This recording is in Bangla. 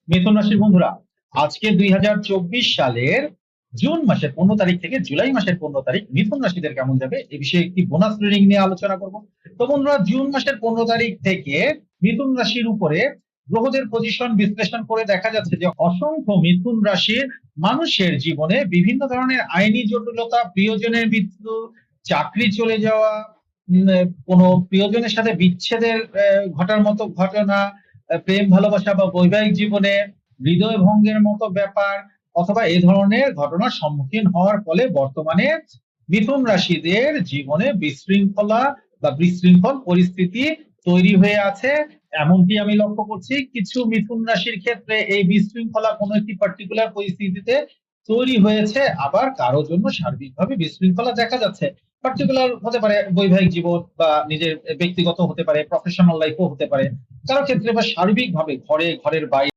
মিথুন রাশির বন্ধুরা, আজকে 2024 সালের জুন মাসের 15 তারিখ থেকে জুলাই মাসের 15 তারিখ মিথুন রাশিদের কেমন যাবে এ বিষয়ে একটি বোনাস রিডিং নিয়ে আলোচনা করব। তো বন্ধুরা, জুন মাসের 15 তারিখ থেকে মিথুন রাশির উপরে গ্রহদের পজিশন বিশ্লেষণ করে দেখা যাচ্ছে যে অসংখ্য মিথুন রাশির মানুষের জীবনে বিভিন্ন ধরনের আইনি জটিলতা, প্রিয়জনের মৃত্যু, চাকরি চলে যাওয়া, কোনো প্রিয়জনের সাথে বিচ্ছেদের ঘটার মতো ঘটনা, প্রেম ভালোবাসা বা বৈবাহিক জীবনে হৃদয় ভঙ্গের মতো ব্যাপার অথবা এ ধরনের ঘটনার সম্মুখীন হওয়ার ফলে বর্তমানে মিথুন রাশিদের জীবনে বিশৃঙ্খলা বা বিশৃঙ্খল পরিস্থিতি তৈরি হয়ে আছে। এমনটি আমি লক্ষ্য করছি কিছু মিথুন রাশির ক্ষেত্রে এই বিশৃঙ্খলা কোনো একটি পার্টিকুলার পরিস্থিতিতে তৈরি হয়েছে, আবার কারো জন্য সার্বিকভাবে বিশৃঙ্খলা দেখা যাচ্ছে। পার্টিকুলার হতে পারে বৈবাহিক জীবন বা নিজের ব্যক্তিগত হতে পারে, প্রফেশনাল লাইফও হতে পারে, কারো ক্ষেত্রে বা সার্বিকভাবে ঘরের বাইরে